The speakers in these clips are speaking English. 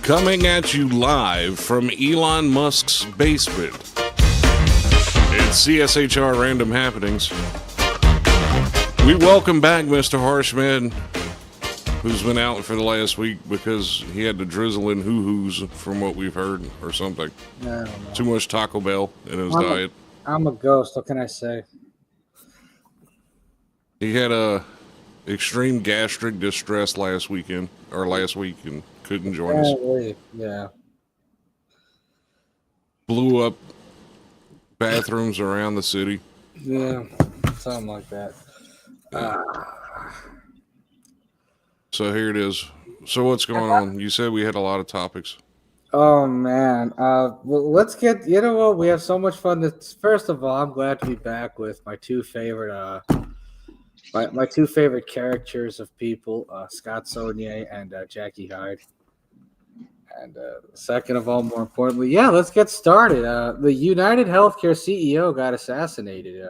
Coming at you live from Elon Musk's basement. It's CSHR Random Happenings. We welcome back Mr. Harshman, who's been out for the last week because he had to drizzle in hoo-hoos from what we've heard or something. I don't know. Too much Taco Bell in his diet. I'm a ghost. What can I say? He had a extreme gastric distress last week and couldn't join us. Yeah. Blew up bathrooms around the city. Yeah, something like that. So here it is. So what's going on? You said we had a lot of topics. Oh man. Well, let's get. You know what? We have so much fun. First of all, I'm glad to be back with my two favorite. My two favorite characters of people, Scott Saunier and Jackie Hyde. And second of all, more importantly, let's get started. The United Healthcare CEO got assassinated.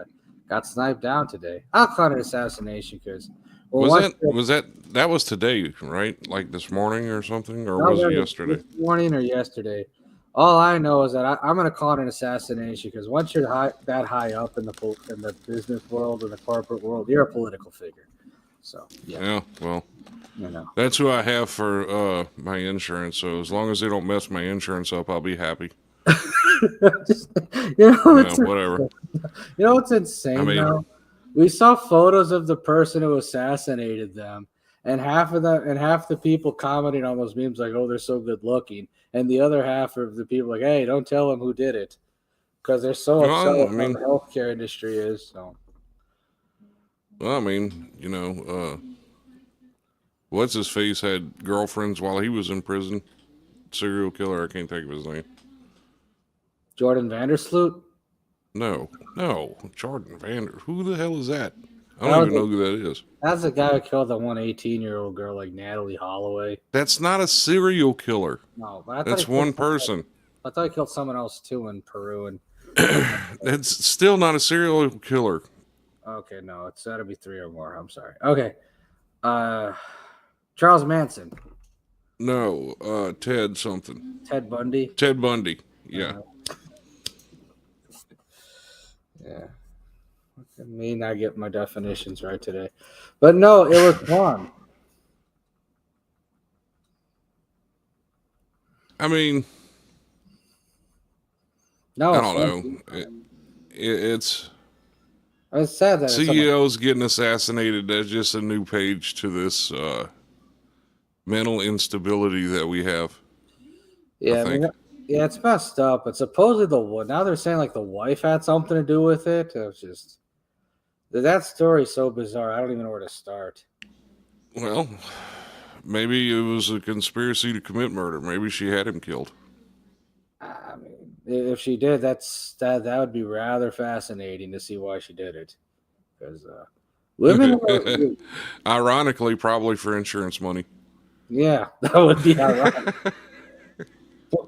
Got sniped down today. I'll call it assassination because that was today, right? Like this morning or something, or was it yesterday? This morning or yesterday. All I know is that I'm going to call it an assassination because once you're that high up in the business world and the corporate world, you're a political figure. So yeah, well, you know. That's who I have for my insurance. So as long as they don't mess my insurance up, I'll be happy. Whatever. You know what's insane? Though? We saw photos of the person who assassinated them, and half the people commenting on those memes like, "Oh, they're so good looking," and the other half of the people like, "Hey, don't tell them who did it," because they're so upset with how the healthcare industry is. So. Well, what's his face had girlfriends while he was in prison. Serial killer. I can't think of his name. Jordan Vandersloot? No. Jordan Vander. Who the hell is that? I don't even know who that is. That's the guy who killed the 18-year-old girl like Natalie Holloway. That's not a serial killer. No, but that's one person. I thought he killed someone else too in Peru. And that's still not a serial killer. Okay, no, it's got to be 3 or more. I'm sorry. Okay. Charles Manson. No, Ted something. Ted Bundy? Ted Bundy, yeah. Yeah. I may not get my definitions right today. But no, it was fun. I mean, no, I don't know. It's sad that CEOs getting assassinated. That's just a new page to this mental instability that we have. Yeah, it's messed up. But supposedly now they're saying like the wife had something to do with it. It was just that story's so bizarre. I don't even know where to start. Well, maybe it was a conspiracy to commit murder. Maybe she had him killed. I mean, if she did, that would be rather fascinating to see why she did it. Because women, ironically, probably for insurance money. Yeah, that would be ironic.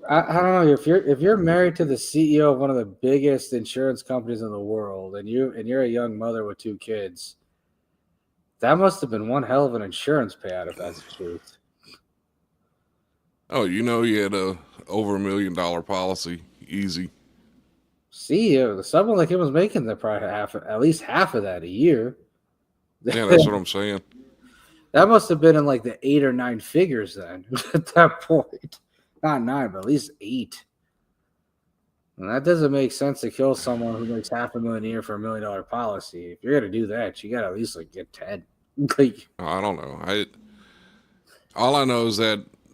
I don't know if you're married to the CEO of one of the biggest insurance companies in the world, and you're a young mother with 2 kids. That must have been one hell of an insurance payout if that's the truth. Oh, he had a over $1 million policy, easy. CEO, someone like him was making probably at least half of that a year. Yeah, that's what I'm saying. That must have been in like the 8 or 9 figures then at that point. Not 9, but at least 8. And that doesn't make sense to kill someone who makes $500,000 a year for $1 million policy. If you're gonna do that, you gotta at least get 10. I don't know. All I know is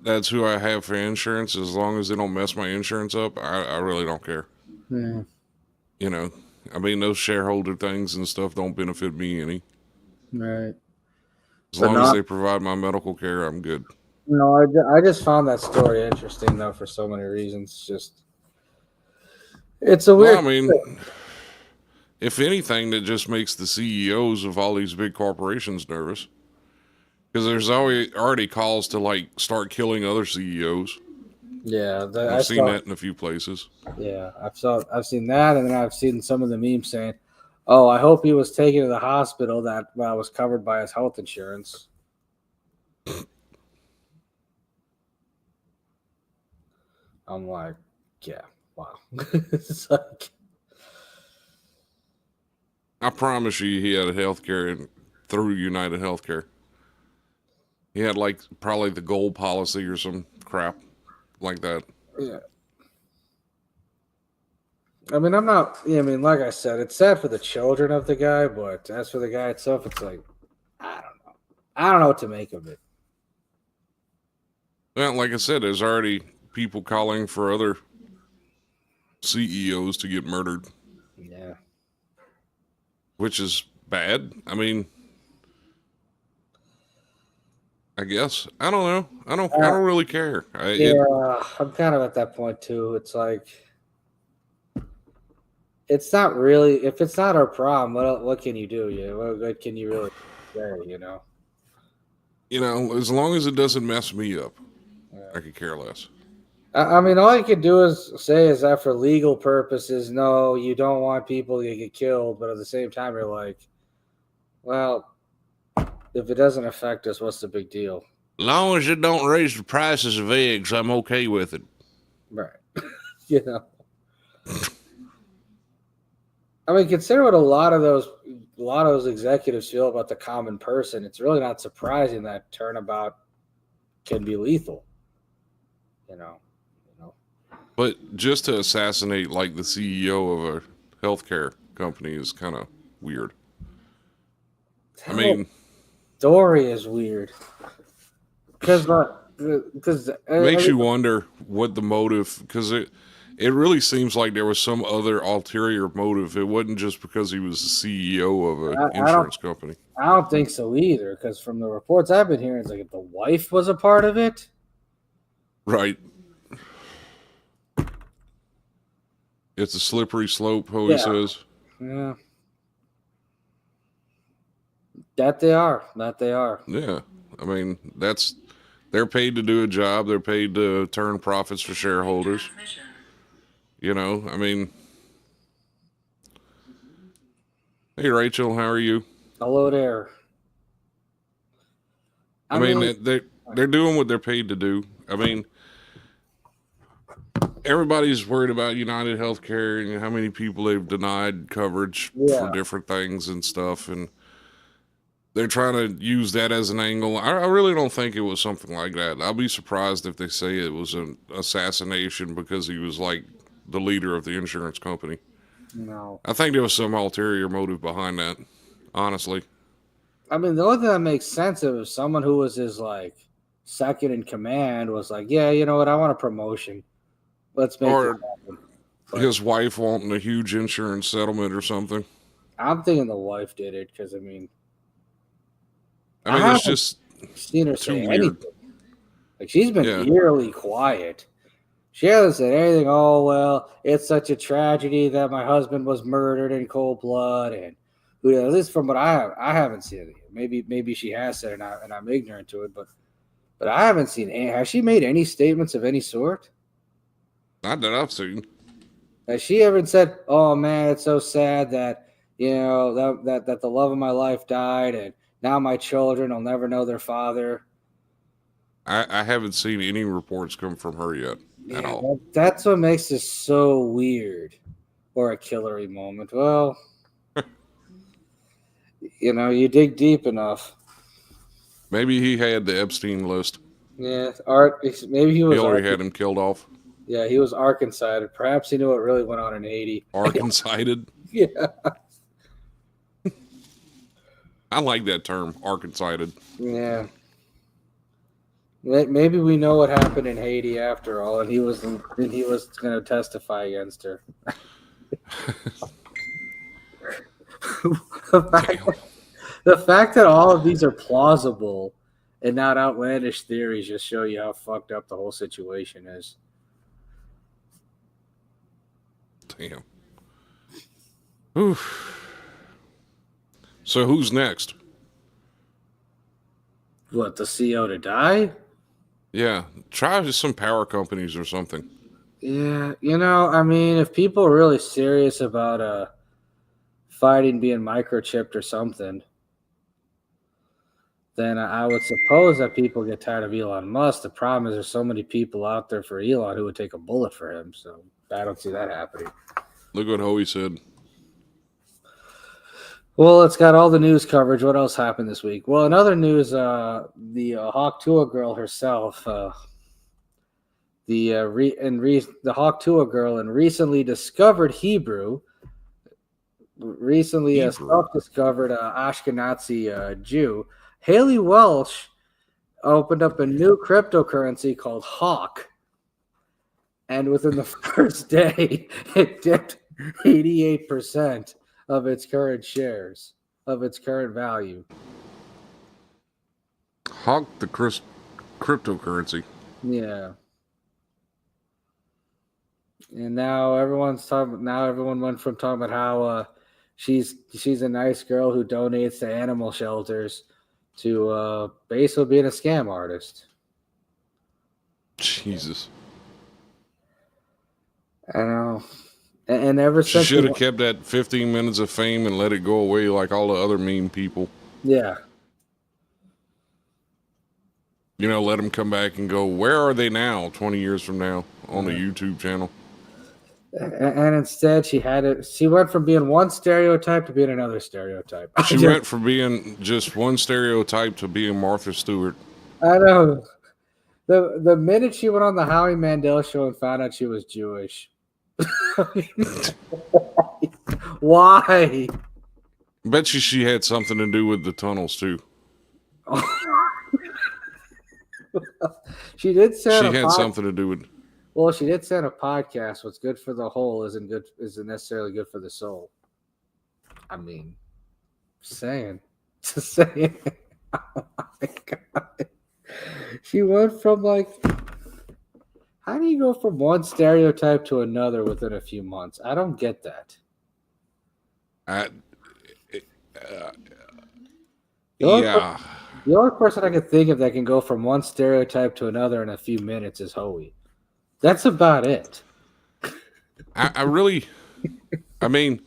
that's who I have for insurance. As long as they don't mess my insurance up, I really don't care. Yeah. Those shareholder things and stuff don't benefit me any. Right. As long as they provide my medical care, I'm good. No, I just found that story interesting though for so many reasons. It's a weird. If anything, that just makes the CEOs of all these big corporations nervous, because there's already calls to start killing other CEOs. Yeah, I've seen that in a few places. Yeah, I've seen that, and then I've seen some of the memes saying, "Oh, I hope he was taken to the hospital that was covered by his health insurance." I'm like, yeah, wow. It's like, I promise you, he had health care through United Healthcare. He had like probably the gold policy or some crap like that. yeah. I mean, I'm not. Yeah, I mean, like I said, it's sad for the children of the guy, but as for the guy itself, it's like, I don't know. I don't know what to make of it. Well, like I said, there's already people calling for other CEOs to get murdered, Yeah. which is bad. I mean, I guess I don't know. I don't really care. Yeah, I'm kind of at that point too. It's like, it's not really. If it's not our problem, what can you do? What can you really say? As long as it doesn't mess me up, Yeah. I could care less. I mean, all you can do is say is that for legal purposes, no, you don't want people to get killed, but at the same time, you're like, well, if it doesn't affect us, what's the big deal? As long as it don't raise the prices of eggs, I'm okay with it. Right. you know. I mean, consider what a lot of those executives feel about the common person. It's really not surprising that turnabout can be lethal. You know. But just to assassinate like the CEO of a healthcare company is kind of weird. I mean, story is weird because it makes you wonder what the motive, because it really seems like there was some other ulterior motive. It wasn't just because he was the CEO of an insurance company. I don't think so either, because from the reports I've been hearing, it's like if the wife was a part of it. Right. It's a slippery slope, he says. Yeah. That they are. Yeah. I mean, they're paid to do a job. They're paid to turn profits for shareholders. I mean, hey, Rachel, how are you? Hello there. I mean, they're doing what they're paid to do. I mean, everybody's worried about United Healthcare and how many people they've denied coverage for different things and stuff, and they're trying to use that as an angle. I really don't think it was something like that. I'll be surprised if they say it was an assassination because he was like the leader of the insurance company. No. I think there was some ulterior motive behind that, honestly. I mean, the only thing that makes sense is someone who was his like second in command was like, yeah, you know what, I want a promotion. Let's make it happen. His wife wanting a huge insurance settlement or something. I'm thinking the wife did it because I mean, it's just seen her say anything. Like she's been eerily quiet. She hasn't said anything. Oh well, it's such a tragedy that my husband was murdered in cold blood, and at least from what I haven't seen it. Maybe she has said it, and I'm ignorant to it, but I haven't seen any. Has she made any statements of any sort? Not that I've seen. Has she ever said, "Oh man, it's so sad that that the love of my life died, and now my children will never know their father"? I haven't seen any reports come from her yet at all. That's what makes this so weird, or a killery moment. Well, you dig deep enough. Maybe he had the Epstein list. Yeah, maybe he was. He already had him killed off. Yeah, he was Arkancided. Perhaps he knew what really went on in Haiti. Arkancided? Yeah. I like that term, Arkancided. Yeah. Maybe we know what happened in Haiti after all, and he was going to testify against her. The fact that all of these are plausible and not outlandish theories just show you how fucked up the whole situation is. Damn. Oof. So who's next? What, the CEO to die? Yeah, try some power companies or something. Yeah, I mean, if people are really serious about fighting being microchipped or something, then I would suppose that people get tired of Elon Musk. The problem is there's so many people out there for Elon who would take a bullet for him. So I don't see that happening. Look what Hoey said. Well, it's got all the news coverage. What else happened this week? Well, in other news, the Hawk Tuah girl herself, the Hawk Tuah girl and recently discovered Hebrew, a self-discovered Ashkenazi Jew, Haley Welsh, opened up a new cryptocurrency called Hawk, and within the first day, it dipped 88% of its current shares, of its current value. Hawk the cryptocurrency. Yeah. And now everyone's talking. Now everyone went from talking about how she's a nice girl who donates to animal shelters to basically being a scam artist. Jesus. I know. And ever She since should have kept that 15 minutes of fame and let it go away like all the other mean people. Yeah. You know, let them come back and go, where are they now 20 years from now on the YouTube channel? And instead, she went from being one stereotype to being another stereotype. She went from being just one stereotype to being Martha Stewart. I know. The minute she went on the Howie Mandel show and found out she was Jewish. Why? Bet you she had something to do with the tunnels, too. She did say she had something to do with. Well, she did say on a podcast, what's good for the whole isn't necessarily good for the soul. I mean, just saying. Oh my God. She went from how do you go from one stereotype to another within a few months? I don't get that. Yeah. The only person I can think of that can go from one stereotype to another in a few minutes is Hoey. That's about it. I mean,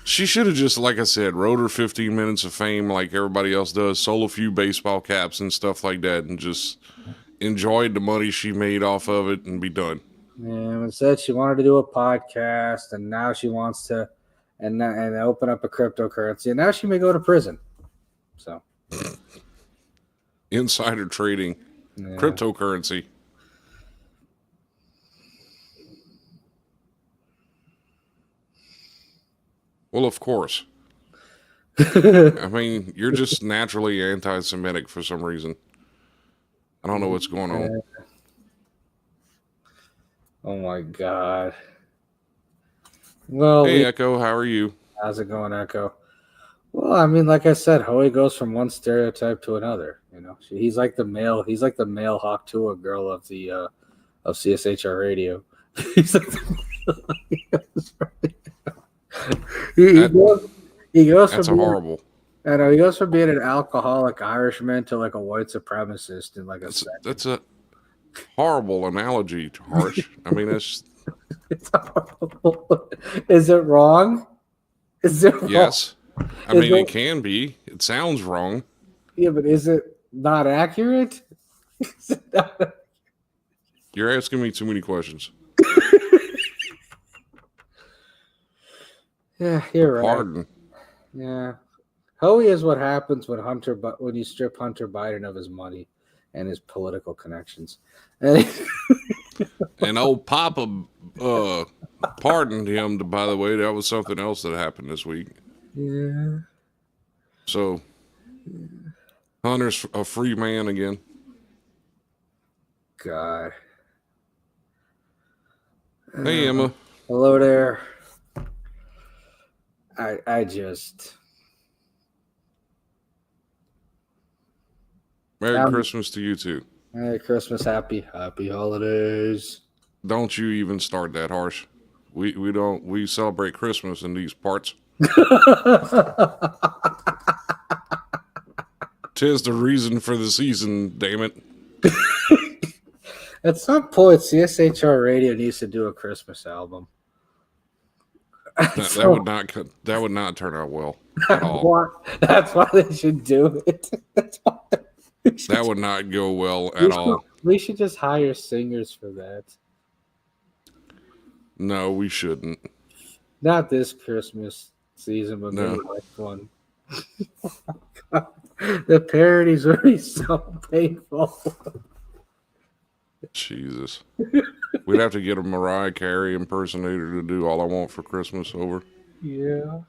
she should have just, like I said, wrote her 15 minutes of fame like everybody else does, sold a few baseball caps and stuff like that, and just enjoyed the money she made off of it and be done. Yeah, instead she wanted to do a podcast, and now she wants to and open up a cryptocurrency, and now she may go to prison. So insider trading, cryptocurrency. Well, of course. I mean, you're just naturally anti-Semitic for some reason. I don't know what's going on. Oh my God. Well, hey, Echo, how are you? How's it going, Echo? Well, I mean, like I said, Hoey goes from one stereotype to another. You know, he's like the male Hawk Tuah girl of the of CSHR radio. He's like he goes that's from horrible. I know he goes from being an alcoholic Irishman to like a white supremacist in like that's a horrible analogy, Harsh. I mean, it's horrible. Is it wrong? Is it wrong? Yes. I mean, it can be. It sounds wrong. Yeah, but is it not accurate? You're asking me too many questions. Yeah, you're right. Pardon. Yeah. Hoey is what happens when you strip Hunter Biden of his money and his political connections. And old Papa pardoned him, by the way. That was something else that happened this week. Yeah. So, Hunter's a free man again. God. Hey, Emma. Hello there. I just... Merry Christmas to you, too. Merry Christmas. Happy holidays. Don't you even start that, Harsh. We celebrate Christmas in these parts. 'Tis the reason for the season, damn it. At some point, CSHR Radio needs to do a Christmas album. That would not turn out well. at all. That's why they should do it. That's why That would not go well at all. we should just hire singers for that. No, we shouldn't. Not this Christmas season, but No. maybe next one. The parodies would be so painful. Jesus. We'd have to get a Mariah Carey impersonator to do All I Want for Christmas over. Yeah.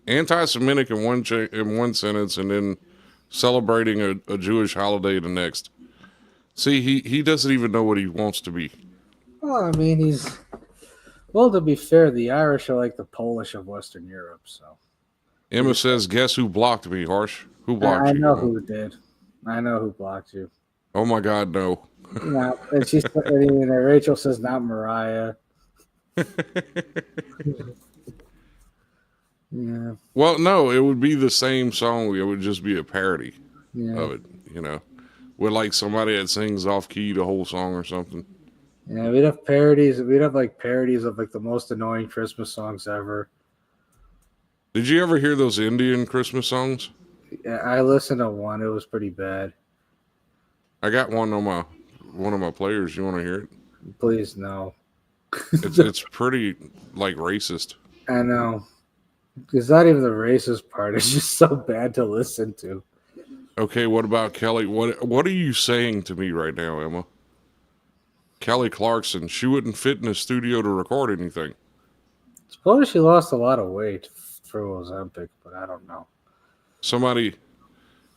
Anti-Semitic in one sentence, and then celebrating a Jewish holiday the next. See, he doesn't even know what he wants to be. Well, I mean, well, to be fair, the Irish are like the Polish of Western Europe, so. Emma says, "Guess who blocked me, Harsh? Who blocked you?" I know who did. I know who blocked you. Oh my God, no. No, and Rachel says not Mariah. Yeah. Well, no, it would be the same song. It would just be a parody Yeah. of it, with like somebody that sings off key the whole song or something. Yeah, we'd have parodies. We'd have like parodies of like the most annoying Christmas songs ever. Did you ever hear those Indian Christmas songs? Yeah, I listened to one. It was pretty bad. I got one of my players. You want to hear it? Please no. It's pretty like racist. I know. It's not even the racist part. It's just so bad to listen to. Okay, what about Kelly? What are you saying to me right now, Emma? Kelly Clarkson, she wouldn't fit in a studio to record anything. Suppose she lost a lot of weight through Ozempic, but I don't know.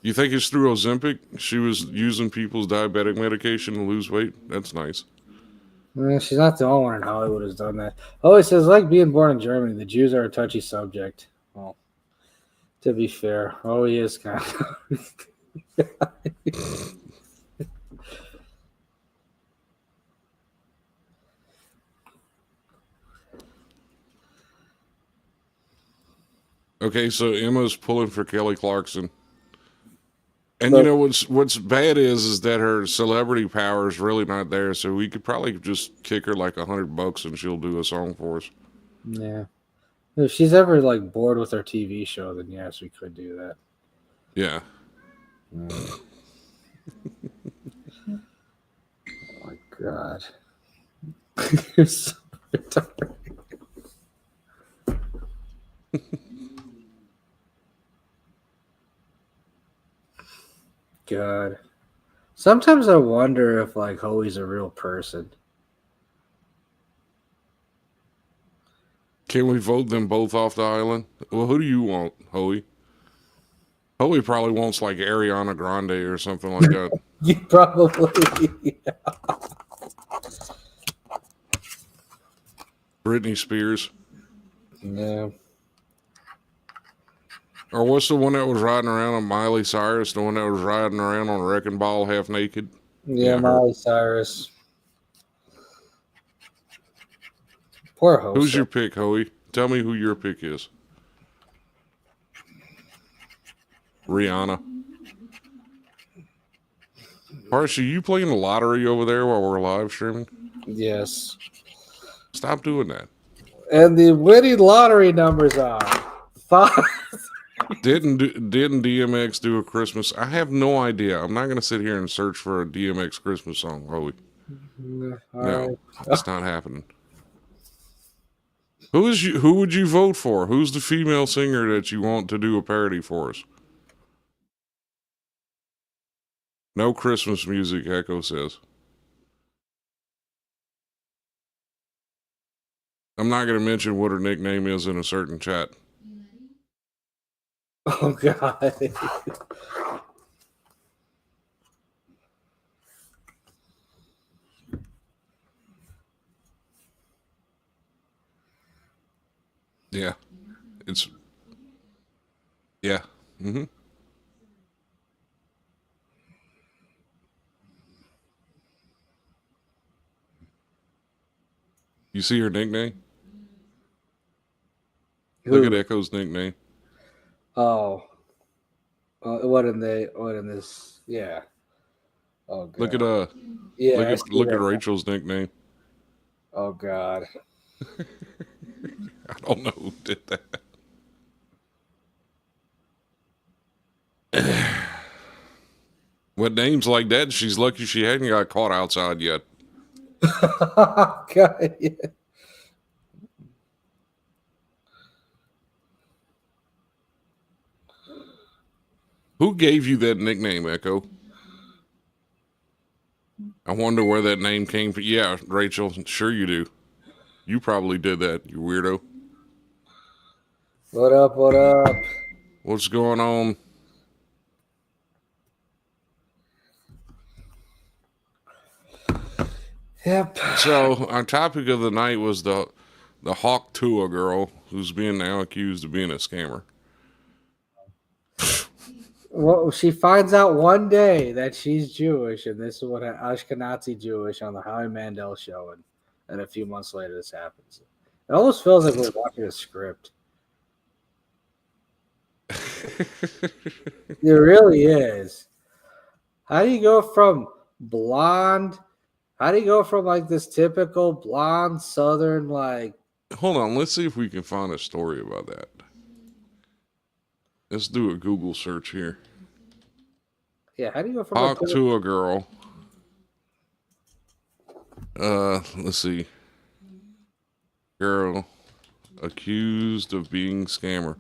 You think it's through Ozempic? She was using people's diabetic medication to lose weight? That's nice. She's not the only one in Hollywood who's done that. Oh, it says, like being born in Germany, the Jews are a touchy subject. Well, to be fair, he is kind of. Okay, so Emma's pulling for Kelly Clarkson. And you know what's bad is that her celebrity power is really not there, so we could probably just kick her like $100 and she'll do a song for us. Yeah. If she's ever like bored with her TV show, then yes, we could do that. Yeah. Oh my God. You're so retarded. God. Sometimes I wonder if like Hoey's a real person. Can we vote them both off the island? Well, who do you want, Hoey? Hoey probably wants like Ariana Grande or something like that. You probably. Britney Spears. Yeah. Or what's the one that was riding around on Miley Cyrus? The one that was riding around on a wrecking ball half naked? Yeah, Miley Cyrus. Poor Hoey. Who's your pick, Hoey? Tell me who your pick is. Rihanna. Parsh, are you playing the lottery over there while we're live streaming? Yes. Stop doing that. And the winning lottery numbers are 5. Didn't DMX do a Christmas? I have no idea. I'm not going to sit here and search for a DMX Christmas song, Hoey. No, it's not happening. Who would you vote for? Who's the female singer that you want to do a parody for us? No Christmas music, Echo says. I'm not going to mention what her nickname is in a certain chat. Oh, God. Yeah. Yeah. Mm-hmm. You see her nickname? Look at Echo's nickname. Oh. What in this? Yeah. Oh, God. Look at Yeah. look at Rachel's nickname. Oh God. I don't know who did that. With names like that, she's lucky she hadn't got caught outside yet. God, yeah. Who gave you that nickname, Echo? I wonder where that name came from. Yeah, Rachel, sure you do. You probably did that, you weirdo. What up? What up? What's going on? Yep. So, our topic of the night was the Hawk Tua girl who's being now accused of being a scammer. Well, she finds out one day that she's Jewish, and this is what Ashkenazi Jewish on the Howie Mandel show, and a few months later this happens. It almost feels like we're watching a script. It really is. How do you go from blonde? How do you go from like this typical blonde Southern like? Hold on, let's see if we can find a story about that. Let's do a Google search here. Yeah, how do you go from Hawk Tua girl. Let's see. Girl accused of being scammer.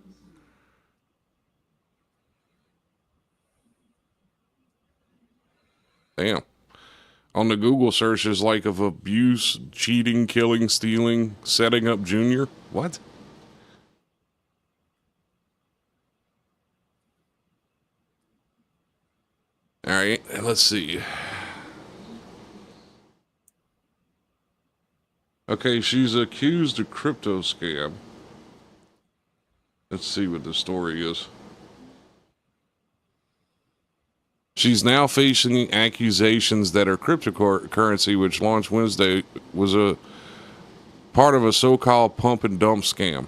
Damn. On the Google search is like of abuse, cheating, killing, stealing, setting up junior. What? All right, let's see. Okay, she's accused of crypto scam. Let's see what the story is. She's now facing accusations that her cryptocurrency, which launched Wednesday, was a part of a so-called pump and dump scam.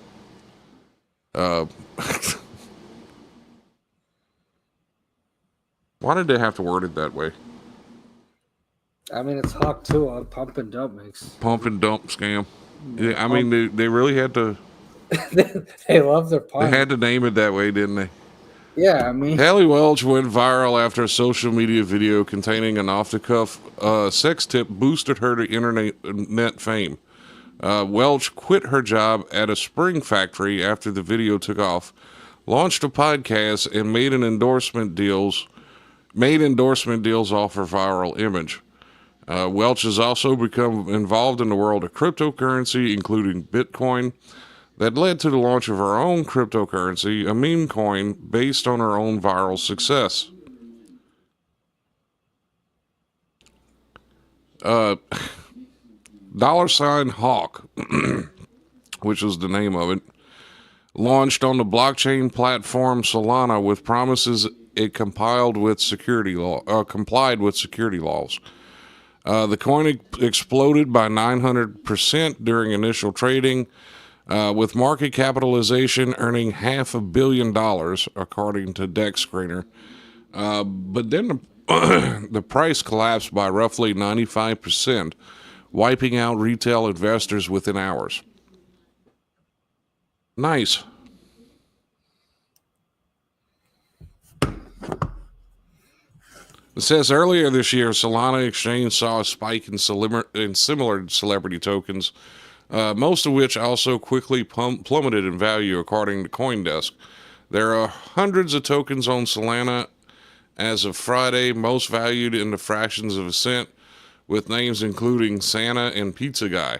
Why did they have to word it that way? I mean, it's Hawk too. On pump and dump makes Pump and dump scam. Yeah, I mean, they really had to. They love their pump. They had to name it that way, didn't they? Yeah, I mean, Hallie Welch went viral after a social media video containing an off-the-cuff sex tip boosted her to internet fame. Welch quit her job at a spring factory after the video took off, launched a podcast, and made endorsement deals off her viral image. Welch has also become involved in the world of cryptocurrency, including Bitcoin, that led to the launch of her own cryptocurrency, a meme coin based on her own viral success. $Hawk, which was the name of it, launched on the blockchain platform Solana with promises it complied with security laws. The coin exploded by 900% during initial trading, with market capitalization earning $500 million, according to Dex Screener. But then the price collapsed by roughly 95%, wiping out retail investors within hours. Nice. It says earlier this year, Solana Exchange saw a spike in similar celebrity tokens, most of which also quickly plummeted in value, according to CoinDesk. There are hundreds of tokens on Solana as of Friday, most valued in the fractions of a cent, with names including Santa and Pizza Guy.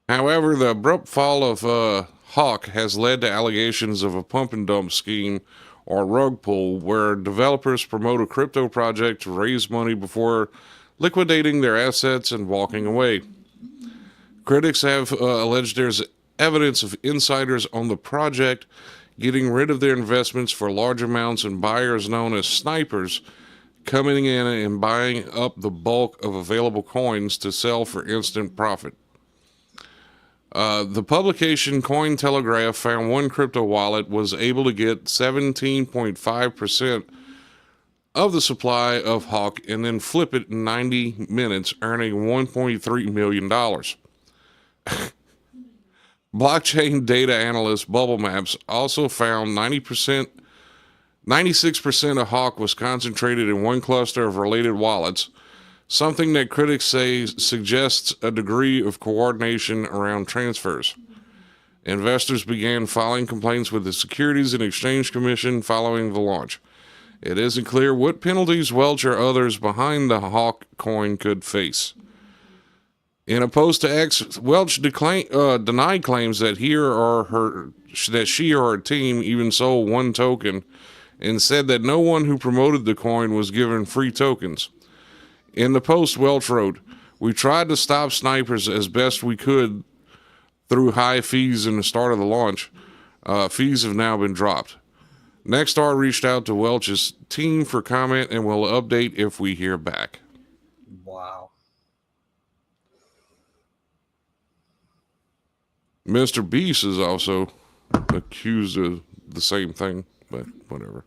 However, the abrupt fall of Hawk has led to allegations of a pump and dump scheme or rug pull, where developers promote a crypto project to raise money before liquidating their assets and walking away. Critics have alleged there's evidence of insiders on the project getting rid of their investments for large amounts and buyers known as snipers coming in and buying up the bulk of available coins to sell for instant profit. The publication Cointelegraph found one crypto wallet was able to get 17.5% of the supply of Hawk and then flip it in 90 minutes, earning $1.3 million. Blockchain data analyst Bubble Maps also found 96% of Hawk was concentrated in one cluster of related wallets, something that critics say suggests a degree of coordination around transfers. Investors began filing complaints with the Securities and Exchange Commission following the launch. It isn't clear what penalties Welch or others behind the Hawk coin could face. In a post to X, Welch denied claims that she or her team even sold one token, and said that no one who promoted the coin was given free tokens. In the post, Welch wrote, "We tried to stop snipers as best we could through high fees in the start of the launch. Fees have now been dropped. Nexstar reached out to Welch's team for comment and will update if we hear back." Wow. Mr. Beast is also accused of the same thing, but whatever.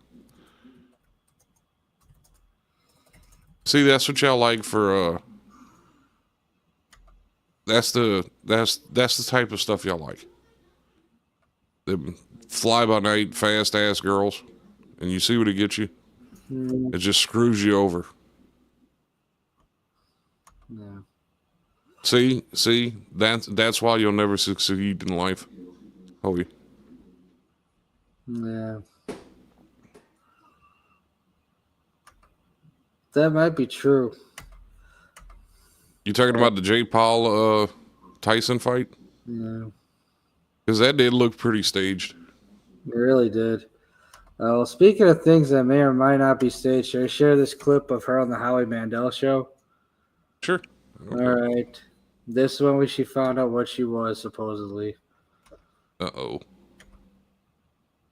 See, that's what y'all like for that's the type of stuff y'all like. Them fly by night fast ass girls, and you see what it gets you? It just screws you over. Yeah. See, that's why you'll never succeed in life. Holy. Yeah. That might be true. You talking about the Jake Paul Tyson fight? Yeah. Because that did look pretty staged. It really did. Well, speaking of things that may or might not be staged, should I share this clip of her on the Howie Mandel show? Sure. All right. This one, she found out what she was, supposedly. Uh-oh.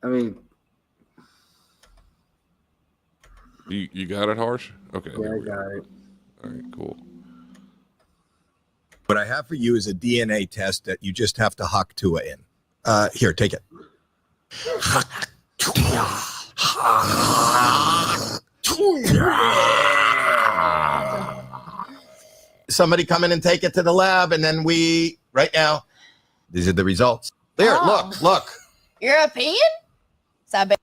I mean... You got it, Harsh? Okay. Yeah, I got it. All right, cool. What I have for you is a DNA test that you just have to hock Tua in. Here, take it. Somebody come in and take it to the lab, and then right now, these are the results. There, look. European? Siberian?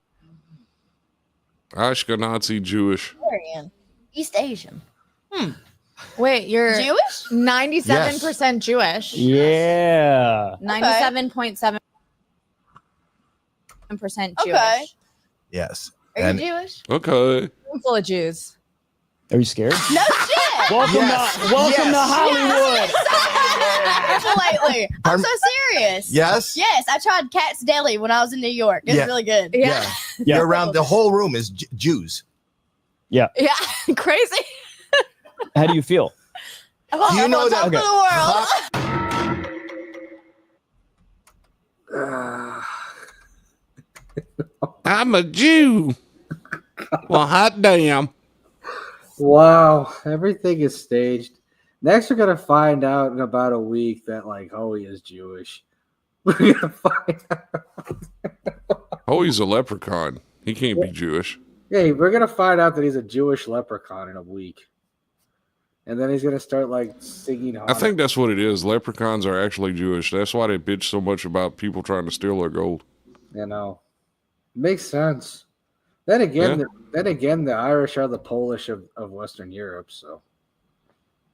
Ashkenazi Jewish. East Asian. Wait, you're Jewish? 97% Jewish. Yeah. 97.7% Jewish. Okay. Yes. Are you Jewish? Okay. I'm full of Jews. Are you scared? No shit. Welcome to Hollywood. Lately. I'm so serious. Yes? Yes, I tried Cat's Deli when I was in New York. It's really good. Yeah. You're around the whole room is Jews. Yeah. Crazy. How do you feel? Do you know that? Top of the world. I'm a Jew. Well, hot damn. Wow, everything is staged. Next, we're gonna find out in about a week that Howie is Jewish. We're gonna find out. Oh, he's a leprechaun. He can't be Jewish. Yeah, we're gonna find out that he's a Jewish leprechaun in a week, and then he's gonna start singing. I think that's what it is. Leprechauns are actually Jewish. That's why they bitch so much about people trying to steal their gold. You know, makes sense. Then again, the Irish are the Polish of Western Europe. So,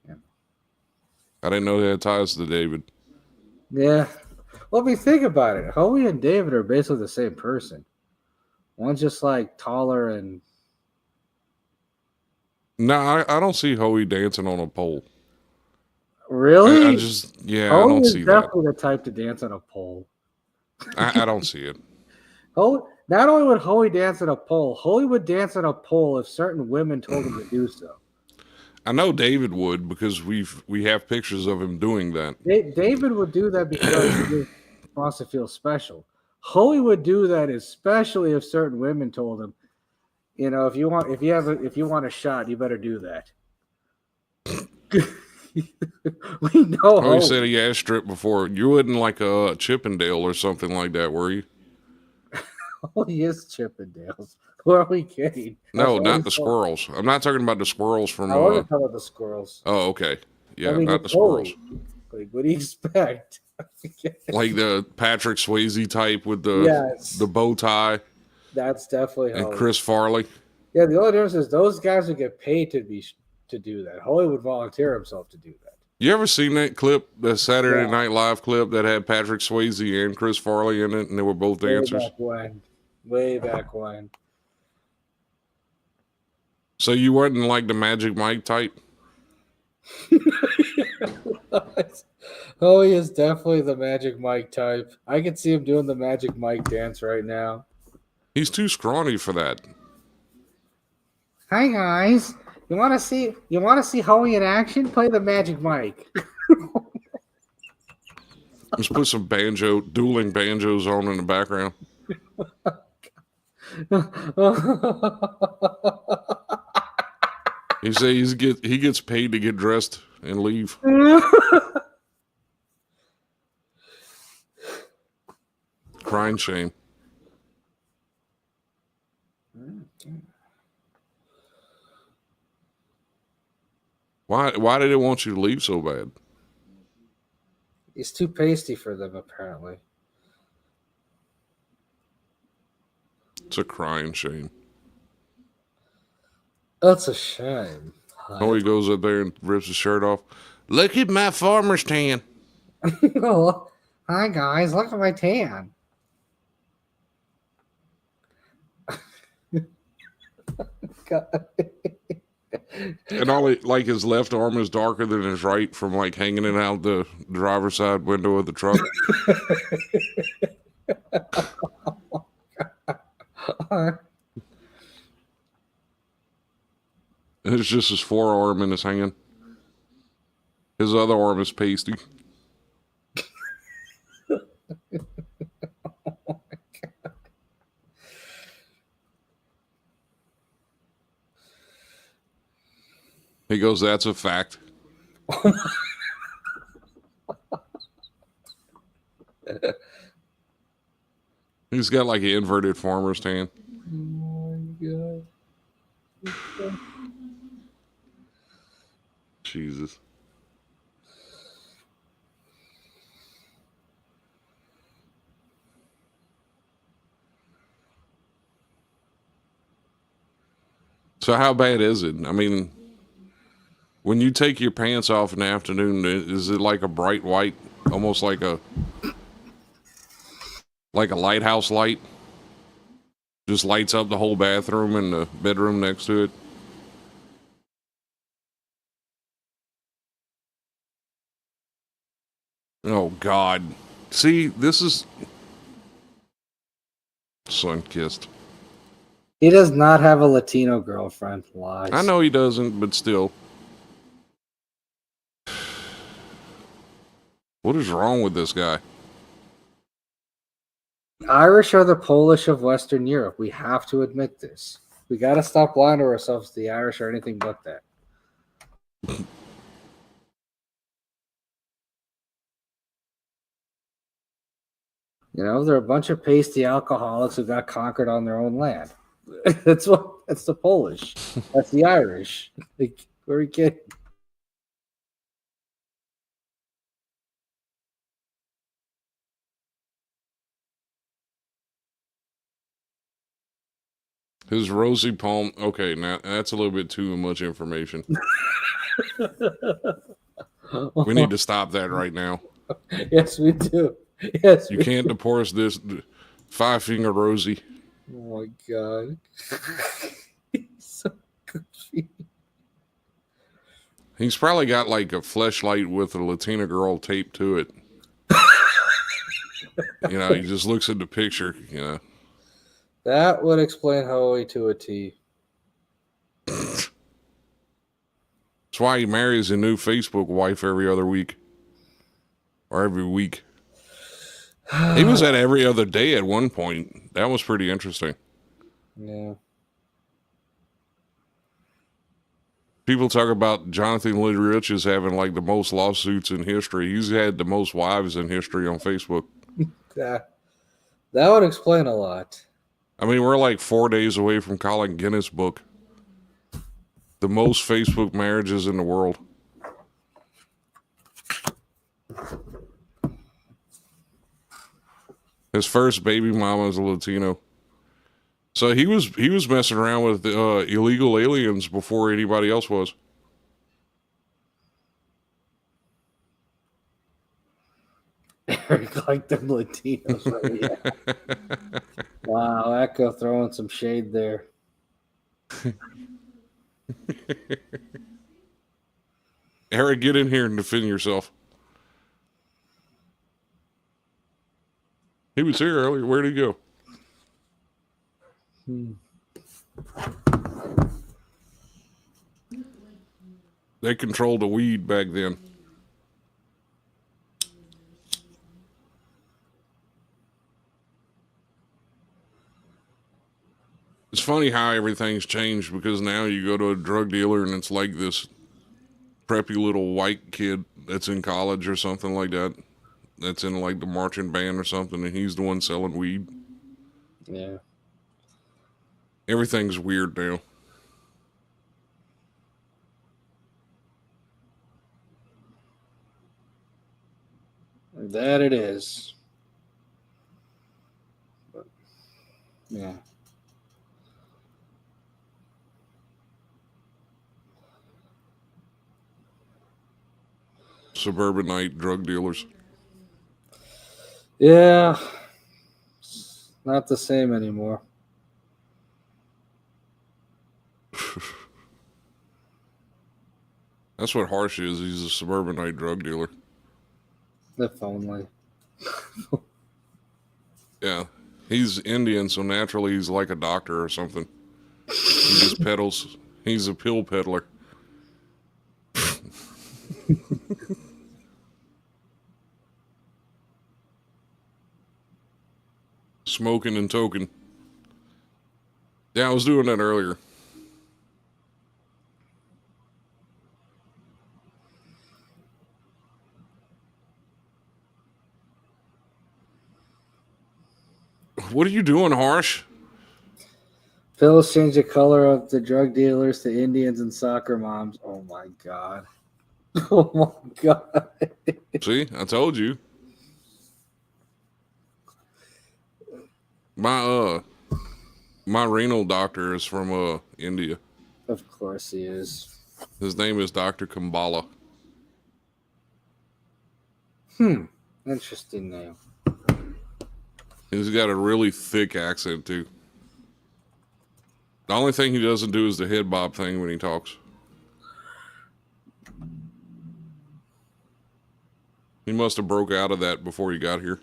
yeah. I didn't know they had ties to David. Yeah. Well, if you think about it, Howie and David are basically the same person. One's just taller and. No, I don't see Howie dancing on a pole. Really? I don't see that. Definitely the type to dance on a pole. I don't see it. Not only would Howie dance on a pole, Howie would dance on a pole if certain women told him to do so. I know David would because we have pictures of him doing that. David would do that because he wants to feel special. Howie would do that especially if certain women told him, if you want a shot, you better do that. We know. Howie said he ass stripped before. You wasn't like a Chippendale or something like that, were you? Howie is Chippendales. Who are we kidding? No, not the squirrels. I'm not talking about the squirrels from. I wasn't talking about the squirrels. Oh, okay. Yeah, I mean, not the squirrels. Like, what do you expect? Like the Patrick Swayze type with the Yes. the bow tie That's definitely and Hollywood. Chris Farley. Yeah, the only difference is those guys would get paid to do that. Holly would volunteer himself to do that. You ever seen that clip, the Saturday Yeah. Night Live clip that had Patrick Swayze and Chris Farley in it, and they were both dancers? Way back when. So you wasn't like the Magic Mike type? Oh, he is definitely the Magic Mike type. I can see him doing the Magic Mike dance right now. He's too scrawny for that. Hi guys, you want to see Howie in action? Play the Magic Mike. Just put some dueling banjos on in the background. He says he gets paid to get dressed and leave. Crying shame. Why did it want you to leave so bad? He's too pasty for them, apparently. It's a crying shame. That's a shame. Oh, he goes up there and rips his shirt off. Look at my farmer's tan. Oh, hi guys, look at my tan. God. And like his left arm is darker than his right from like hanging it out the driver's side window of the truck. It's just his forearm and his hand. His other arm is pasty. He goes, that's a fact. He's got like an inverted farmer's tan. Oh my God. Jesus. So how bad is it? I mean, when you take your pants off in the afternoon, is it like a bright white, almost like a lighthouse light? Just lights up the whole bathroom and the bedroom next to it? Oh, God. See, this is sun-kissed. He does not have a Latino girlfriend. Lies. I know he doesn't, but still. What is wrong with this guy? Irish are the Polish of Western Europe. We have to admit this. We got to stop lying to ourselves. The Irish are anything but that. You know, they're a bunch of pasty alcoholics who got conquered on their own land. That's the Polish. That's the Irish. Like, where are you kidding? His rosy palm. Okay, now that's a little bit too much information. We need to stop that right now. Yes, we do. Yes, You can't divorce this 5-finger rosy. Oh my God. He's so goofy. He's probably got like a fleshlight with a Latina girl taped to it. You know, he just looks at the picture, you know. That would explain Howie to a T. That's why he marries a new Facebook wife every other week. Or every week. He was at every other day at one point. That was pretty interesting. Yeah. People talk about Jonathan Lee Rich as having like the most lawsuits in history. He's had the most wives in history on Facebook. That would explain a lot. I mean, we're like 4 days away from calling Guinness Book the most Facebook marriages in the world. His first baby mama is a Latino. So he was messing around with illegal aliens before anybody else was. Eric like them Latinos, right? Yeah. Wow, Echo throwing some shade there. Eric, get in here and defend yourself. He was here earlier. Where'd he go? They controlled the weed back then. It's funny how everything's changed because now you go to a drug dealer and it's like this preppy little white kid that's in college or something like that. That's in like the marching band or something, and he's the one selling weed. Yeah. Everything's weird now. That it is. But, yeah. Suburbanite drug dealers. Yeah. It's not the same anymore. That's what Harsh is. He's a suburbanite drug dealer. If only. Yeah. He's Indian, so naturally he's like a doctor or something. He just peddles. He's a pill peddler. Smoking and token. Yeah, I was doing that earlier. What are you doing, Harsh? Pills change the color of the drug dealers to Indians and soccer moms. Oh my god. Oh my god. See, I told you. My renal doctor is from India. Of course he is. His name is Dr. Kambala. Interesting name. He's got a really thick accent too. The only thing he doesn't do is the head bob thing when he talks. He must have broke out of that before he got here.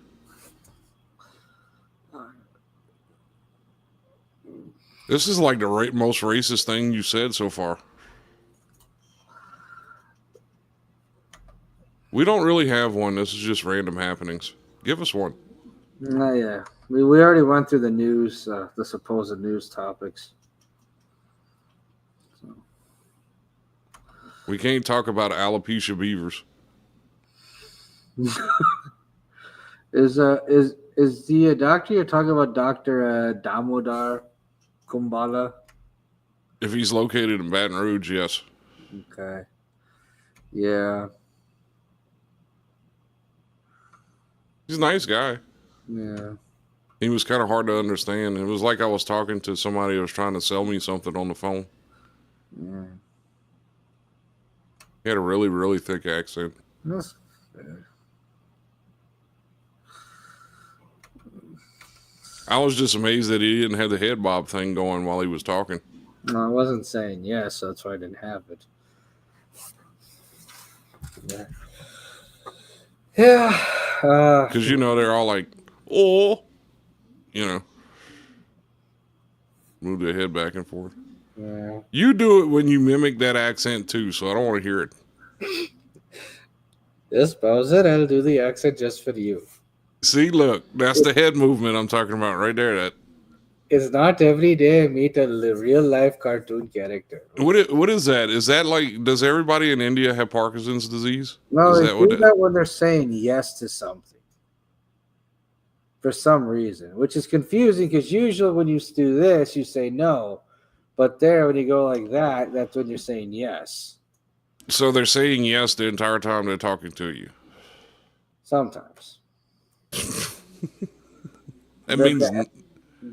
This is like the most racist thing you said so far. We don't really have one. This is just random happenings. Give us one. Oh, yeah. We already went through the news, the supposed news topics. So. We can't talk about alopecia beavers. Is the doctor you're talking about Dr. Damodar Kumbala? If he's located in Baton Rouge, yes. Okay. Yeah. He's a nice guy. Yeah. He was kind of hard to understand. It was like I was talking to somebody who was trying to sell me something on the phone. Yeah. He had a really, really thick accent. That's fair. I was just amazed that he didn't have the head bob thing going while he was talking. No, I wasn't saying yes, so that's why I didn't have it. Yeah. Yeah. Because, they're all like, oh, move their head back and forth. Yeah. You do it when you mimic that accent too, so I don't want to hear it. Just pause it. I'll do the accent just for you. See, look, that's the head movement I'm talking about right there. That It's not every day I meet a real life cartoon character. What is that? Is that like, does everybody in India have Parkinson's disease? No, is they that do that when they're saying yes to something. For some reason, which is confusing because usually when you do this, you say no. But there, when you go like that, that's when you're saying yes. So they're saying yes the entire time they're talking to you. Sometimes. That means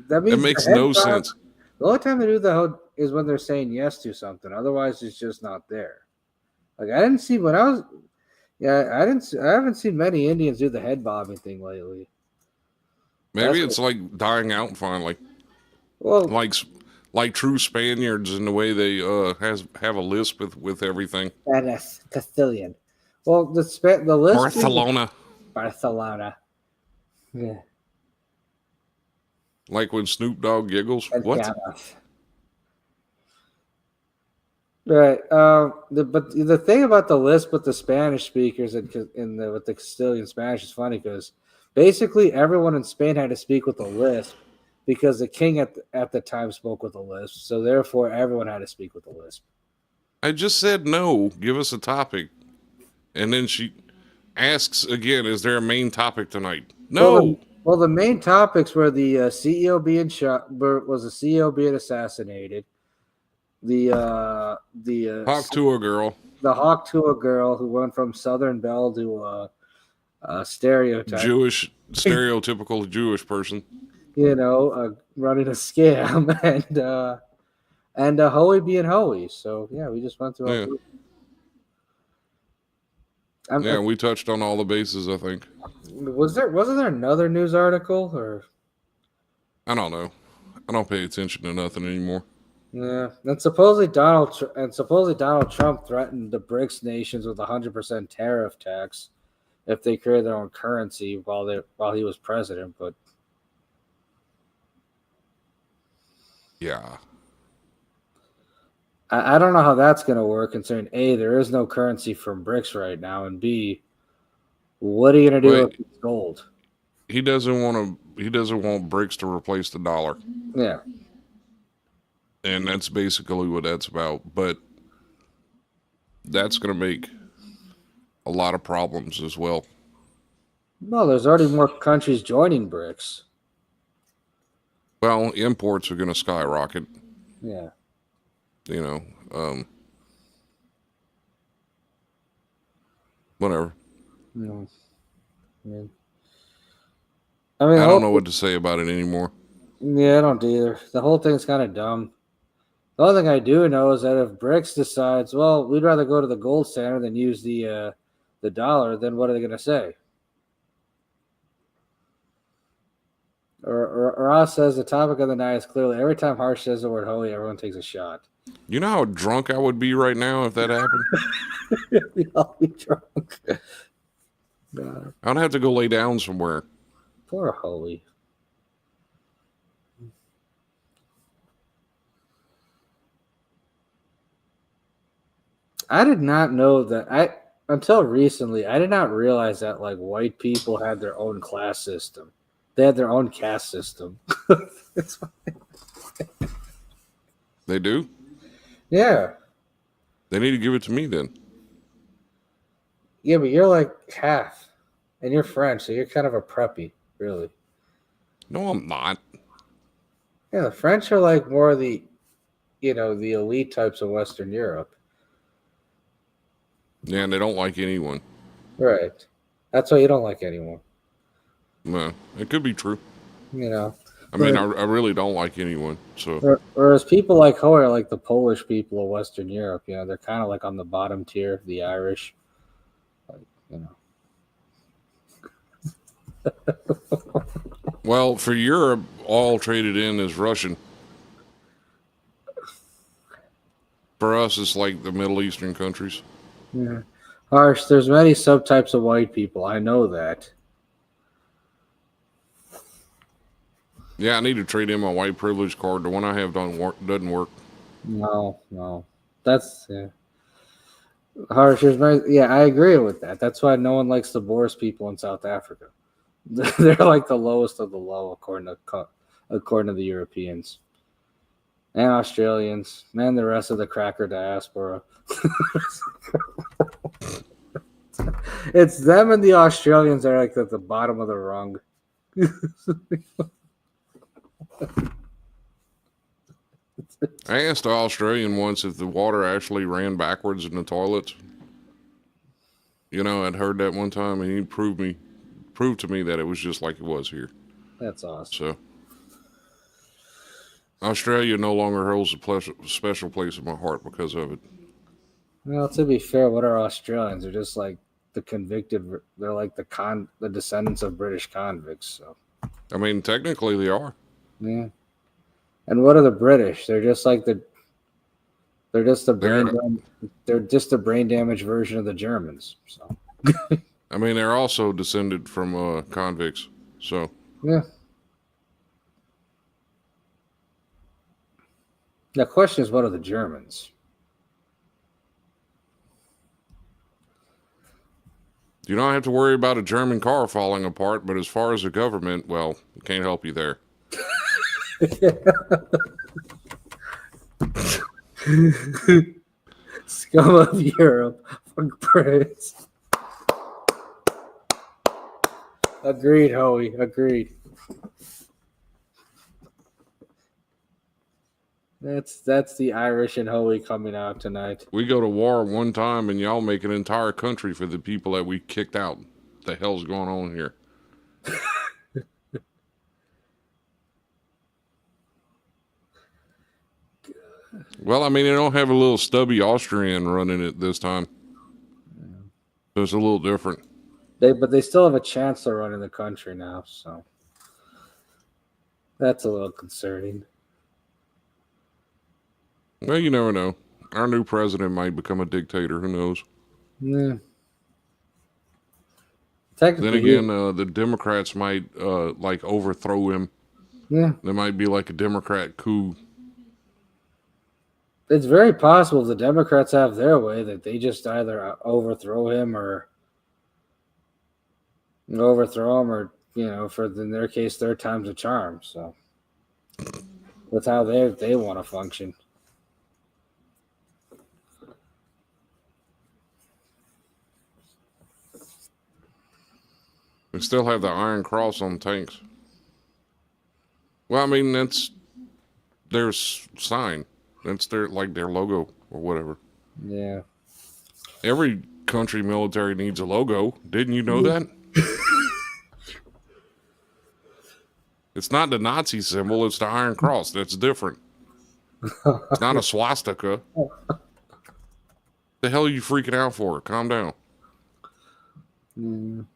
That means makes the head no bob- sense. The only time they do that is when they're saying yes to something. Otherwise, it's just not there. Like I didn't see when I was. Yeah, I haven't seen many Indians do the head bobbing thing lately. Maybe That's it's like dying out finally, Well, like true Spaniards in the way they have a lisp with everything. badass Castilian. Well, the list Barcelona, Yeah. like when Snoop Dogg giggles. And What? Camas. Right. But the thing about the list with the Spanish speakers with the Castilian Spanish is funny because basically everyone in Spain had to speak with a lisp because the king at the time spoke with a lisp. So therefore, everyone had to speak with a lisp. I just said no. Give us a topic, and then she asks again, "Is there a main topic tonight?" No. Well, the main topics were the CEO being shot. Was the CEO being assassinated? The Talk to a girl. The Hawk to a girl who went from Southern Belle to a stereotype. Jewish, stereotypical Jewish person. Running a scam and Hoey being Hoey. So yeah, we just went through. Yeah, we touched on all the bases. I think. Wasn't there another news article or? I don't know. I don't pay attention to nothing anymore. Yeah, and supposedly Donald Trump threatened the BRICS nations with 100% tariff tax if they create their own currency while he was president. But yeah, I don't know how that's going to work. Considering A, there is no currency from BRICS right now, and B, what are you going to do with gold? He doesn't want BRICS to replace the dollar. Yeah. And that's basically what that's about. But that's going to make a lot of problems as well. No, there's already more countries joining BRICS. Well, imports are going to skyrocket. Yeah. Whatever. No. Yeah. I don't know what to say about it anymore. Yeah, I don't either. The whole thing's kind of dumb. The only thing I do know is that if BRICS decides, well, we'd rather go to the gold standard than use the dollar, then what are they going to say? Or Ross says the topic of the night is clearly every time Harsh says the word holy, everyone takes a shot. You know how drunk I would be right now if that happened? We'd all be drunk. God. I'd have to go lay down somewhere. Poor Holy. I did not know that. Until recently, I did not realize that like white people had their own class system. They had their own caste system. They do? Yeah. They need to give it to me then. Yeah, but you're like half, and you're French, so you're kind of a preppy, really. No, I'm not. Yeah, the French are like more the elite types of Western Europe. Yeah, and they don't like anyone. Right. That's why you don't like anyone. No, it could be true. I mean, I really don't like anyone. So, whereas people like Ho are like the Polish people of Western Europe. They're kind of like on the bottom tier, the Irish. Well, for Europe, all traded in is Russian. For us, it's like the Middle Eastern countries. Yeah. Harsh, there's many subtypes of white people. I know that. Yeah, I need to trade in my white privilege card. The one I have doesn't work. No. That's Harsh. I agree with that. That's why no one likes the Boers people in South Africa. They're like the lowest of the low, according to the Europeans and Australians, and the rest of the cracker diaspora. It's them and the Australians that are like at the bottom of the rung. I asked the Australian once if the water actually ran backwards in the toilets. I'd heard that one time, and he proved me proved to me that it was just like it was here. That's awesome. So Australia no longer holds a special place in my heart because of it. Well, to be fair, what are Australians? They're just like the convicted. They're like the descendants of British convicts. So I mean, technically they are. yeah. And what are the British? They're just like they're just the brain damage version of the Germans. So I mean, they're also descended from convicts. So yeah. The question is, what are the Germans? you don't have to worry about a German car falling apart, but as far as the government, well, can't help you there. Scum of Europe. Fuck Brits. Agreed, Howie. Agreed. That's the Irish and Howie coming out tonight. We go to war one time and y'all make an entire country for the people that we kicked out. What the hell's going on here? Well, I mean, they don't have a little stubby Austrian running it this time. So it's a little different. But they still have a chance to run in the country now, so that's a little concerning. Well, you never know. Our new president might become a dictator. Who knows? Yeah. Then Technically, again, the Democrats might like overthrow him. yeah, There might be like a Democrat coup. it's very possible if the Democrats have their way that they just either overthrow him or for in their case, third time's a charm. So that's how they want to function. They still have the Iron Cross on tanks. Well, I mean, that's their sign. That's their logo or whatever. Yeah. Every country military needs a logo. Didn't you know that? It's not the Nazi symbol. It's the Iron Cross. That's different. It's not a swastika. The hell are you freaking out for? Calm down. Mm.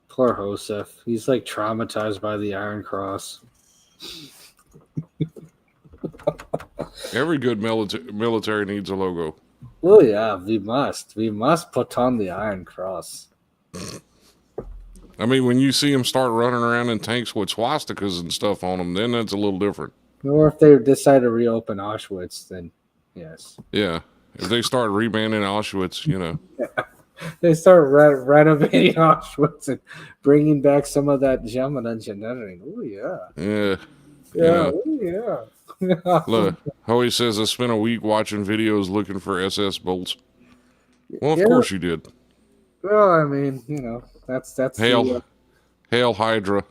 Poor Josef. He's like traumatized by the Iron Cross. Every good military needs a logo. Oh yeah, we must. We must put on the Iron Cross. I mean, when you see them start running around in tanks with swastikas and stuff on them, then that's a little different. Or if they decide to reopen Auschwitz, then yes. Yeah. If they start rebanning Auschwitz, you know. They start renovating Auschwitz and bringing back some of that German engineering. Oh yeah. Yeah. Yeah. Oh yeah. Look, Howie says I spent a week watching videos looking for SS bolts. Well, of Yeah. course you did. Well, I mean, that's Hail Hydra.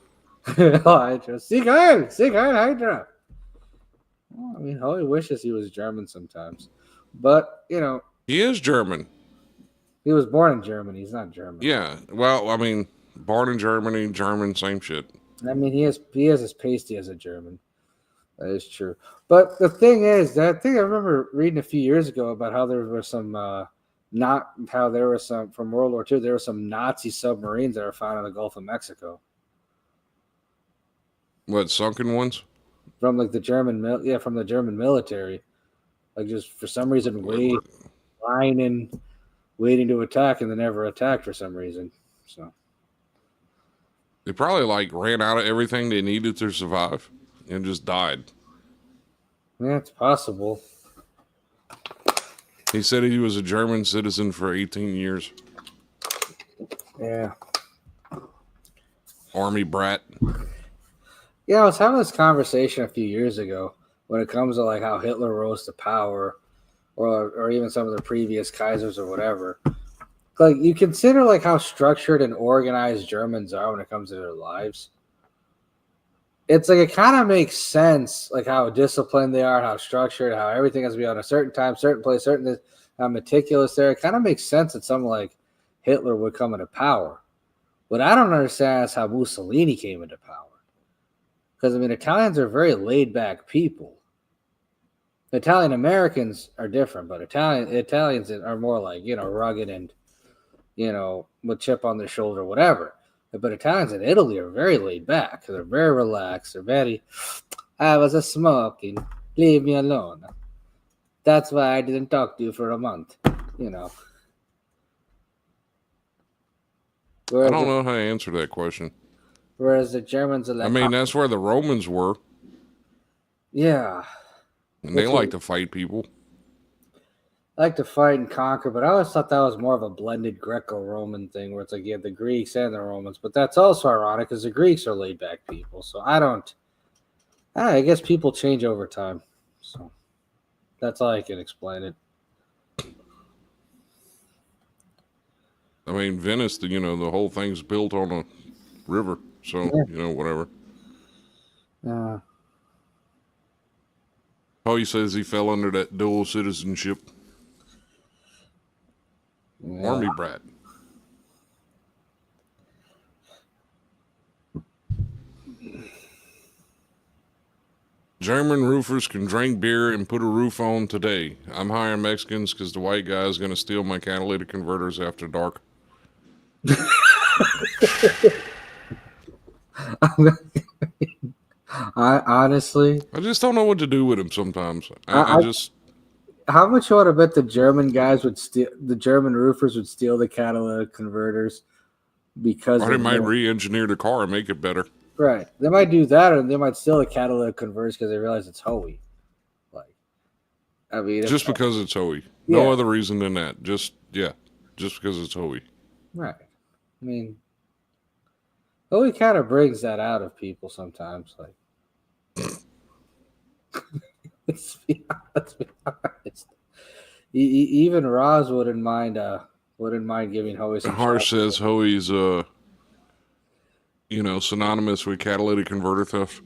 Hydra. Sieg Heil! Sieg Heil Hydra! Well, I mean, Howie wishes he was German sometimes. But, He is German. he was born in Germany. He's not German. Yeah. Well, I mean, born in Germany, German, same shit. I mean, he has as pasty as a German. That is true. But the thing is, I remember reading a few years ago about how there were some from World War II. There were some Nazi submarines that were found in the Gulf of Mexico What, sunken ones? from like the German military. Like just for some reason, waiting to attack, and they never attacked for some reason. So They probably like ran out of everything they needed to survive and just died. yeah, it's possible. He said he was a German citizen for 18 years. Yeah. Army brat. Yeah, I was having this conversation a few years ago when it comes to like how Hitler rose to power, or even some of the previous Kaisers or whatever. Like you consider like how structured and organized Germans are when it comes to their lives. It's like it kind of makes sense, like how disciplined they are, how structured, how everything has to be on a certain time, certain place, how meticulous there. It kind of makes sense that someone like Hitler would come into power What I don't understand is how Mussolini came into power. Because, I mean, Italians are very laid-back people. Italian Americans are different, but Italians are more like, rugged and, with chip on their shoulder, whatever. But Italians in Italy are very laid back. They're very relaxed. They're very, I was a smoking. Leave me alone. That's why I didn't talk to you for a month. I don't know how to answer that question. Whereas the Germans are like, I mean, that's where the Romans were. Yeah. And they like to fight people. Like to fight and conquer, but I always thought that was more of a blended Greco-Roman thing where it's like you have the Greeks and the Romans, but that's also ironic because the Greeks are laid-back people. So I guess people change over time. So that's how I can explain it. I mean, Venice, the whole thing's built on a river, so, whatever. He says he fell under that dual citizenship. Yeah. Army brat. German roofers can drink beer and put a roof on today. I'm hiring Mexicans because the white guy is going to steal my catalytic converters after dark. I honestly, I just don't know what to do with him sometimes. I just... How much you want to bet the German guys would steal? The German roofers would steal the catalytic converters because Or they might re-engineer the car and make it better. Right. They might do that, or they might steal the catalytic converters because they realize it's Hoey. Just because it's Hoey. Yeah. No other reason than that. Just because it's Hoey. Right. I mean, Hoey kind of brings that out of people sometimes. Let's be honest. Even Roz wouldn't mind giving Hoey some. Harsh says Hoey's synonymous with catalytic converter theft.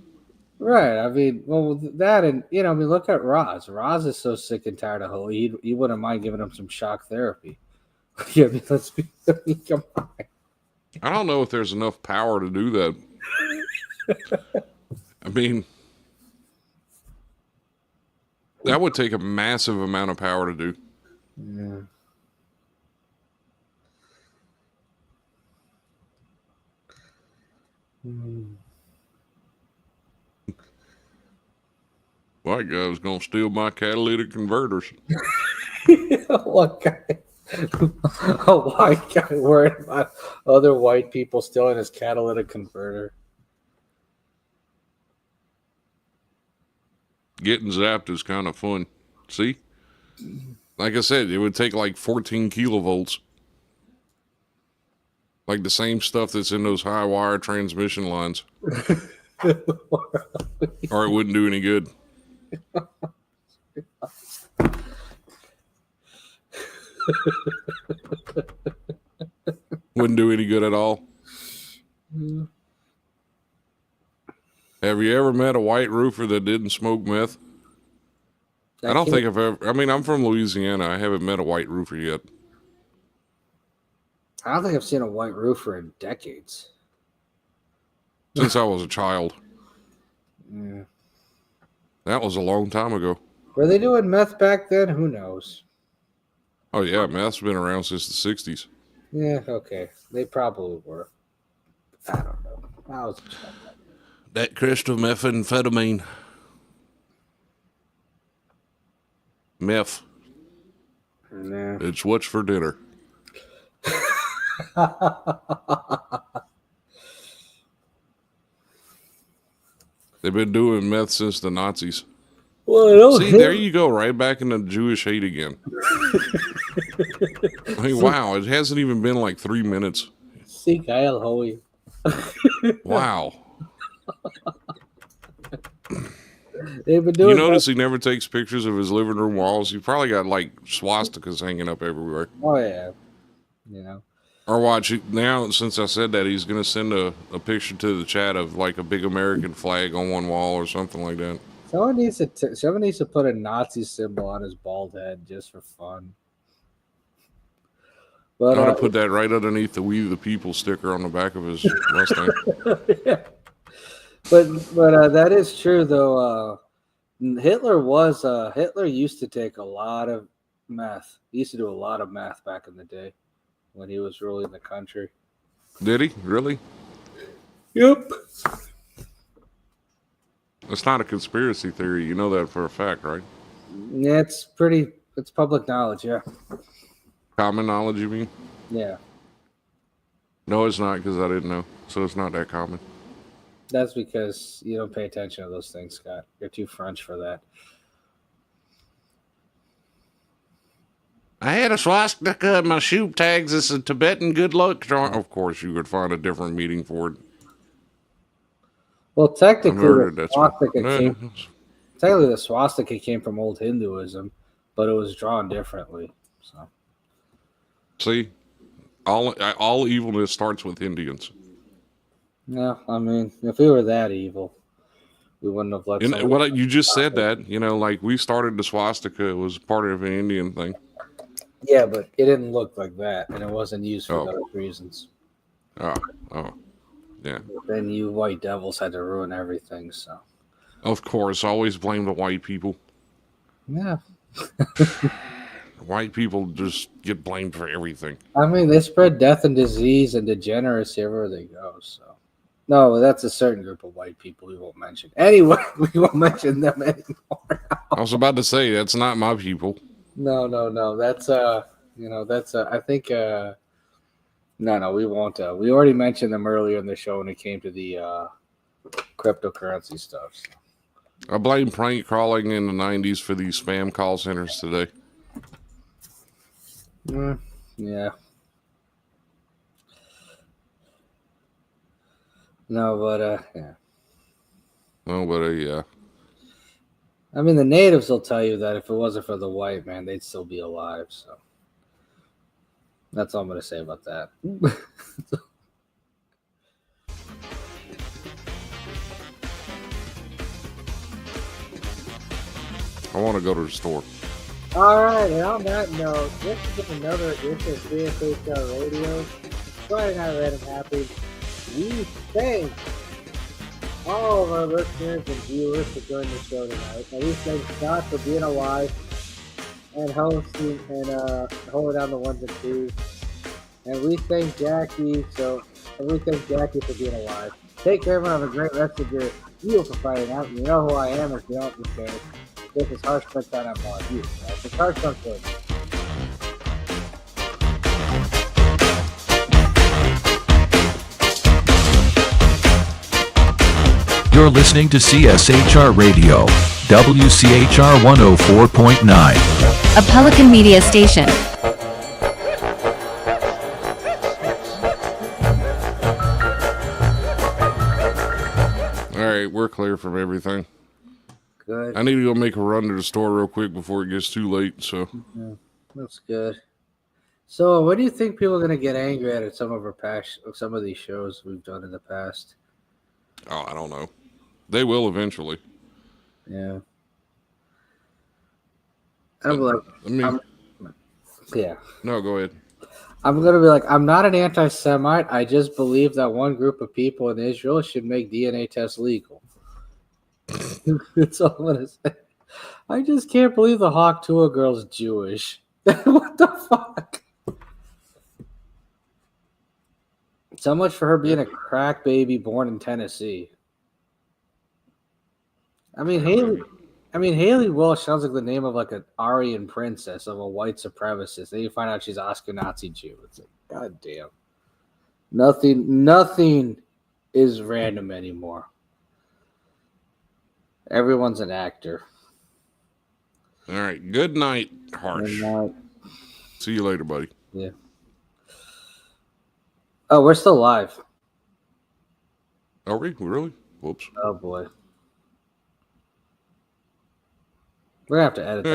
Right. I mean, well, that and look at Roz. Roz is so sick and tired of Hoey. He wouldn't mind giving him some shock therapy. Come on. I don't know if there's enough power to do that. I mean, that would take a massive amount of power to do. Yeah. White guy was going to steal my catalytic converters. What guy? A white guy worried about other white people stealing his catalytic converter. Getting zapped is kind of fun. See? Like I said, it would take like 14 kilovolts. Like the same stuff that's in those high wire transmission lines. Or it wouldn't do any good. Wouldn't do any good at all. Have you ever met a white roofer that didn't smoke meth? I don't think I've ever. I mean, I'm from Louisiana. I haven't met a white roofer yet. I don't think I've seen a white roofer in decades. Since I was a child. Yeah. That was a long time ago. Were they doing meth back then? Who knows? Oh, yeah. Meth's been around since the 60s. Yeah, okay. They probably were. I don't know. I was a child. That crystal methamphetamine. Meth. Nah. It's what's for dinner. They've been doing meth since the Nazis. Well, see, there you go, right back in the Jewish hate again. I mean, wow, it hasn't even been like 3 minutes. See, Kyle Hoey. Wow. They've been doing. You notice he never takes pictures of his living room walls. He probably got like swastikas hanging up everywhere. Oh yeah, you know. Or watch now. Since I said that, he's gonna send a picture to the chat of like a big American flag on one wall or something like that. Someone needs to put a Nazi symbol on his bald head just for fun. But I ought to put that right underneath the "We the People" sticker on the back of his Mustang. yeah. But that is true though. Hitler used to take a lot of meth. He used to do a lot of meth back in the day when he was ruling the country. Did he really? Yep. It's not a conspiracy theory. You know that for a fact, right? Yeah, it's public knowledge. Yeah. Common knowledge, you mean? Yeah. No, it's not, because I didn't know. So it's not that common. That's because you don't pay attention to those things, Scott. You're too French for that. I had a swastika in my shoe tags. It's a Tibetan good luck charm. Of course, you could find a different meaning for it. Well, technically, Technically, the swastika came from old Hinduism, but it was drawn differently. So, see, all evilness starts with Indians. yeah, I mean, if we were that evil, we wouldn't have let. And what you just said that, like we started the swastika, it was part of an Indian thing. Yeah, but it didn't look like that, and it wasn't used for those reasons. Oh, yeah. Then you white devils had to ruin everything. So, of course, always blame the white people. Yeah. White people just get blamed for everything. I mean, they spread death and disease and degeneracy everywhere they go. So, no, that's a certain group of white people we won't mention. Anyway, we won't mention them anymore. I was about to say that's not my people. No. That's I think no, we won't. We already mentioned them earlier in the show when it came to the cryptocurrency stuff. So. I blame prank calling in the 90s for these spam call centers today. Yeah. No, but yeah. No, but yeah. I mean, the natives will tell you that if it wasn't for the white man, they'd still be alive. So that's all I'm going to say about that. I want to go to the store. All right, and on that note, this has been another edition of CSHR Radio. Friday Night Random Happy. We thank all of our listeners and viewers for joining the show tonight. And we thank Scott for being alive and hosting and holding down the ones and twos. And we thank Jackie for being alive. Take care, everyone. Have a great rest of your beautiful Friday night. You know who I am if you don't understand. This is Harsh Prince on Bar. It's Harsh Prince. You're listening to CSHR Radio, WCHR 104.9. A Pelican Media station. All right, we're clear from everything. Good. I need to go make a run to the store real quick before it gets too late. So yeah, that's good. So, what do you think people are going to get angry at some of these shows we've done in the past? Oh, I don't know. They will eventually. Yeah. I'm like, yeah. No, go ahead. I'm going to be like, I'm not an anti-Semite. I just believe that one group of people in Israel should make DNA tests legal. That's all I'm going to say. I just can't believe the Hawk Tuah girl's Jewish. What the fuck? So much for her being a crack baby born in Tennessee. I mean, Haley Walsh sounds like the name of like an Aryan princess of a white supremacist. Then you find out she's Ashkenazi Jew. It's like, god damn. Nothing is random anymore. Everyone's an actor. All right. Good night, Harsh. Good night. See you later, buddy. Yeah. Oh, we're still live. Are we? Really? Whoops. Oh, boy. We're going to have to edit that.